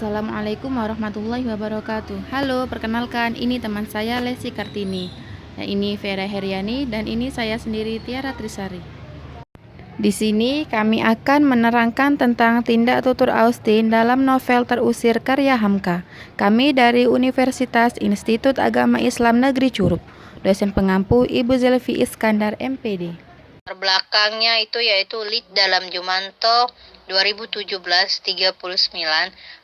Assalamualaikum warahmatullahi wabarakatuh. Halo, perkenalkan, ini teman saya Lesti Kartini. Nah, ini Vera Heriani dan ini saya sendiri Tiara Trisari. Di sini kami akan menerangkan tentang tindak tutur Austin dalam novel Terusir karya Hamka. Kami dari Universitas Institut Agama Islam Negeri Curup. Dosen pengampu Ibu Zelvi Iskandar MPD. Belakangnya itu yaitu Lead dalam Jumanto 2017-39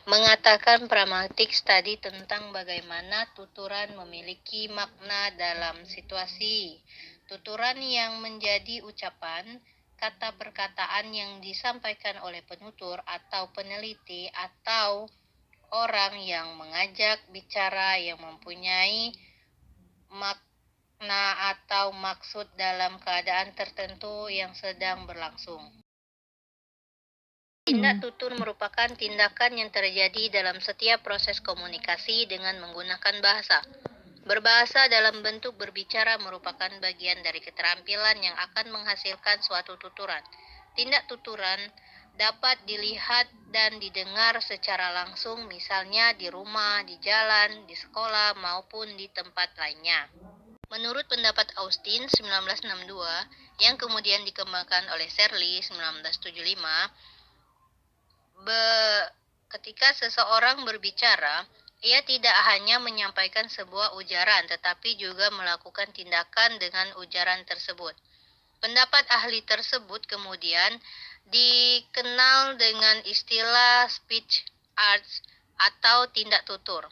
mengatakan pragmatic study tentang bagaimana tuturan memiliki makna dalam situasi. Tuturan yang menjadi ucapan, kata perkataan yang disampaikan oleh penutur atau peneliti atau orang yang mengajak bicara yang mempunyai makna atau maksud dalam keadaan tertentu yang sedang berlangsung. Tindak tutur merupakan tindakan yang terjadi dalam setiap proses komunikasi dengan menggunakan bahasa. Berbahasa dalam bentuk berbicara merupakan bagian dari keterampilan yang akan menghasilkan suatu tuturan. Tindak tuturan dapat dilihat dan didengar secara langsung, misalnya di rumah, di jalan, di sekolah, maupun di tempat lainnya. Menurut pendapat Austin 1962 yang kemudian dikembangkan oleh Searle 1975, ketika seseorang berbicara, ia tidak hanya menyampaikan sebuah ujaran tetapi juga melakukan tindakan dengan ujaran tersebut. Pendapat ahli tersebut kemudian dikenal dengan istilah speech arts atau tindak tutur.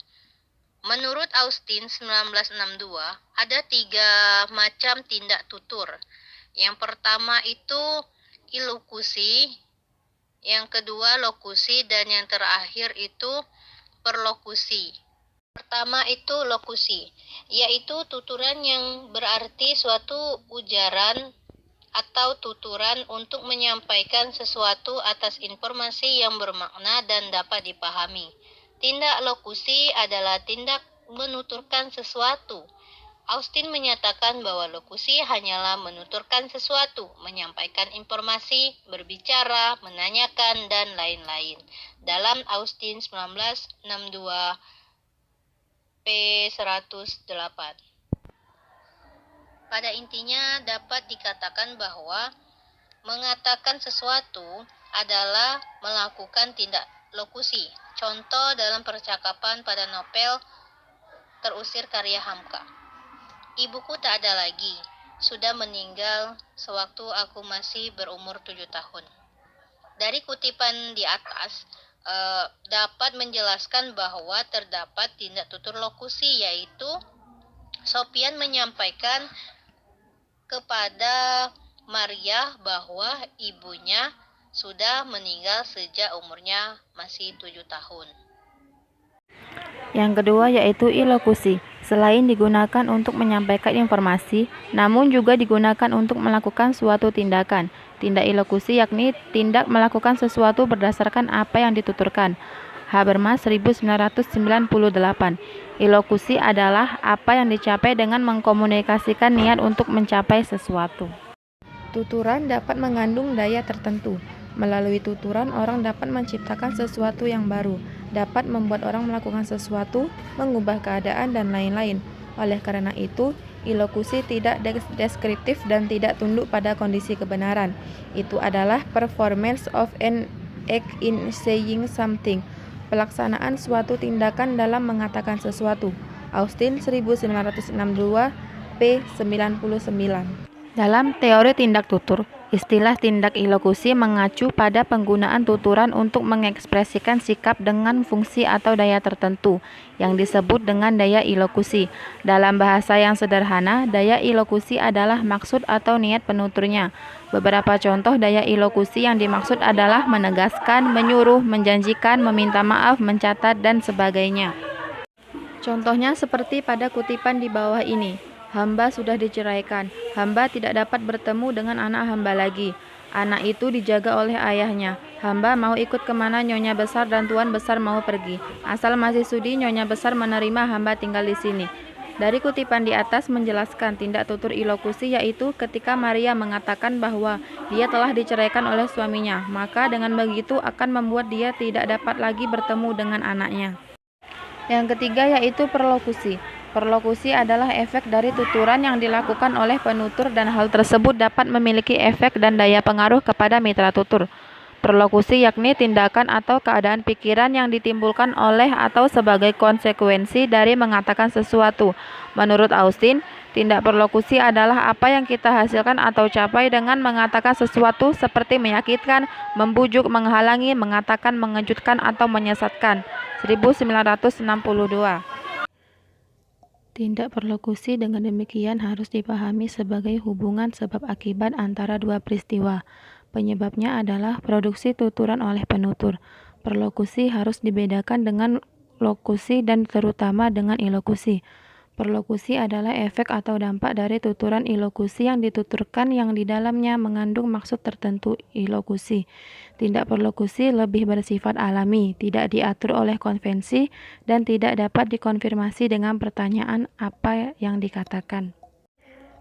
Menurut Austin 1962, ada 3 macam tindak tutur. Yang pertama itu ilokusi, yang kedua lokusi, dan yang terakhir itu perlokusi. Pertama itu lokusi, yaitu tuturan yang berarti suatu ujaran atau tuturan untuk menyampaikan sesuatu atas informasi yang bermakna dan dapat dipahami. Tindak lokusi adalah tindak menuturkan sesuatu. Austin menyatakan bahwa lokusi hanyalah menuturkan sesuatu, menyampaikan informasi, berbicara, menanyakan, dan lain-lain. Dalam Austin 1962 p108. Pada intinya dapat dikatakan bahwa mengatakan sesuatu adalah melakukan tindak lokusi. Contoh dalam percakapan pada novel Terusir karya Hamka. Ibuku tak ada lagi, sudah meninggal sewaktu aku masih berumur 7 tahun. Dari kutipan di atas dapat menjelaskan bahwa terdapat tindak tutur lokusi, yaitu Sofian menyampaikan kepada Maria bahwa ibunya sudah meninggal sejak umurnya masih 7 tahun. Yang kedua yaitu ilokusi. Selain digunakan untuk menyampaikan informasi, namun juga digunakan untuk melakukan suatu tindakan. Tindak ilokusi yakni tindak melakukan sesuatu berdasarkan apa yang dituturkan. Habermas 1998. Ilokusi adalah apa yang dicapai dengan mengkomunikasikan niat untuk mencapai sesuatu. Tuturan dapat mengandung daya tertentu. Melalui tuturan, orang dapat menciptakan sesuatu yang baru, dapat membuat orang melakukan sesuatu, mengubah keadaan, dan lain-lain. Oleh karena itu, ilokusi tidak deskriptif dan tidak tunduk pada kondisi kebenaran. Itu adalah performance of an act in saying something, pelaksanaan suatu tindakan dalam mengatakan sesuatu. Austin 1962 p99. Dalam teori tindak tutur, istilah tindak ilokusi mengacu pada penggunaan tuturan untuk mengekspresikan sikap dengan fungsi atau daya tertentu yang disebut dengan daya ilokusi. Dalam bahasa yang sederhana, daya ilokusi adalah maksud atau niat penuturnya. Beberapa contoh daya ilokusi yang dimaksud adalah menegaskan, menyuruh, menjanjikan, meminta maaf, mencatat, dan sebagainya. Contohnya seperti pada kutipan di bawah ini. Hamba sudah diceraikan. Hamba tidak dapat bertemu dengan anak hamba lagi. Anak itu dijaga oleh ayahnya. Hamba mau ikut kemana nyonya besar dan tuan besar mau pergi. Asal masih sudi nyonya besar menerima hamba tinggal di sini. Dari kutipan di atas menjelaskan tindak tutur ilokusi yaitu ketika Maria mengatakan bahwa dia telah diceraikan oleh suaminya, maka dengan begitu akan membuat dia tidak dapat lagi bertemu dengan anaknya. Yang ketiga yaitu perlokusi. Perlokusi adalah efek dari tuturan yang dilakukan oleh penutur dan hal tersebut dapat memiliki efek dan daya pengaruh kepada mitra tutur. Perlokusi yakni tindakan atau keadaan pikiran yang ditimbulkan oleh atau sebagai konsekuensi dari mengatakan sesuatu. Menurut Austin, tindak perlokusi adalah apa yang kita hasilkan atau capai dengan mengatakan sesuatu seperti menyakitkan, membujuk, menghalangi, mengatakan, mengejutkan, atau menyesatkan. 1962. Tindak perlokusi dengan demikian harus dipahami sebagai hubungan sebab akibat antara dua peristiwa. Penyebabnya adalah produksi tuturan oleh penutur. Perlokusi harus dibedakan dengan lokusi dan terutama dengan ilokusi. Perlokusi adalah efek atau dampak dari tuturan ilokusi yang dituturkan yang di dalamnya mengandung maksud tertentu ilokusi. Tindak perlokusi lebih bersifat alami, tidak diatur oleh konvensi, dan tidak dapat dikonfirmasi dengan pertanyaan apa yang dikatakan.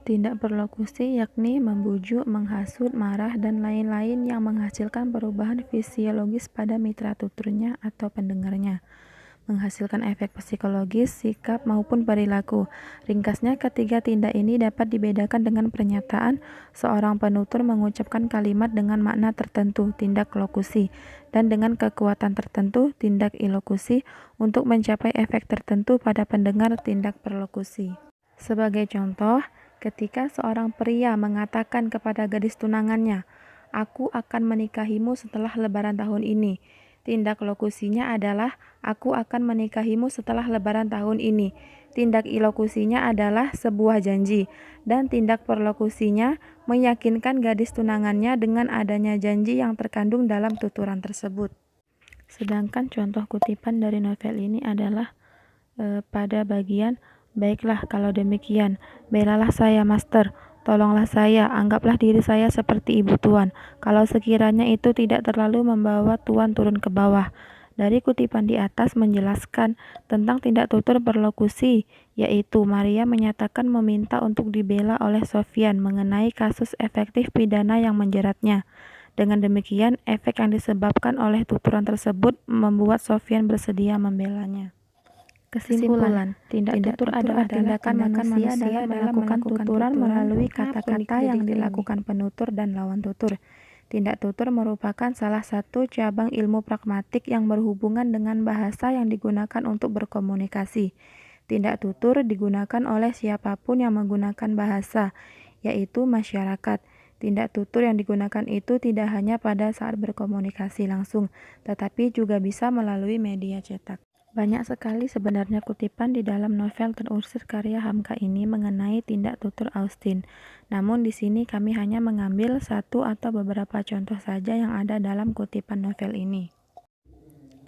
Tindak perlokusi yakni membujuk, menghasut, marah, dan lain-lain yang menghasilkan perubahan fisiologis pada mitra tuturnya atau pendengarnya, menghasilkan efek psikologis, sikap, maupun perilaku. Ringkasnya, ketiga tindak ini dapat dibedakan dengan pernyataan seorang penutur mengucapkan kalimat dengan makna tertentu, tindak lokusi, dan dengan kekuatan tertentu, tindak ilokusi, untuk mencapai efek tertentu pada pendengar, tindak perlokusi. Sebagai contoh, ketika seorang pria mengatakan kepada gadis tunangannya, "Aku akan menikahimu setelah Lebaran tahun ini." Tindak lokusinya adalah, "Aku akan menikahimu setelah Lebaran tahun ini." Tindak ilokusinya adalah sebuah janji, dan tindak perlokusinya meyakinkan gadis tunangannya dengan adanya janji yang terkandung dalam tuturan tersebut. Sedangkan contoh kutipan dari novel ini adalah pada bagian, "Baiklah kalau demikian, belalah saya, Master. Tolonglah saya, anggaplah diri saya seperti ibu tuan, kalau sekiranya itu tidak terlalu membawa tuan turun ke bawah." Dari kutipan di atas menjelaskan tentang tindak tutur perlokusi, yaitu Maria menyatakan meminta untuk dibela oleh Sofyan mengenai kasus efektif pidana yang menjeratnya. Dengan demikian, efek yang disebabkan oleh tuturan tersebut membuat Sofyan bersedia membelanya. Kesimpulan, tindak tutur adalah tindakan manusia dalam melakukan tuturan melalui kata-kata yang dilakukan penutur dan lawan tutur. Tindak tutur merupakan salah satu cabang ilmu pragmatik yang berhubungan dengan bahasa yang digunakan untuk berkomunikasi. Tindak tutur digunakan oleh siapapun yang menggunakan bahasa, yaitu masyarakat. Tindak tutur yang digunakan itu tidak hanya pada saat berkomunikasi langsung, tetapi juga bisa melalui media cetak. Banyak sekali sebenarnya kutipan di dalam novel terusir karya Hamka ini mengenai tindak tutur Austin. Namun di sini kami hanya mengambil satu atau beberapa contoh saja yang ada dalam kutipan novel ini.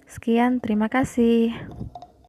Sekian, terima kasih.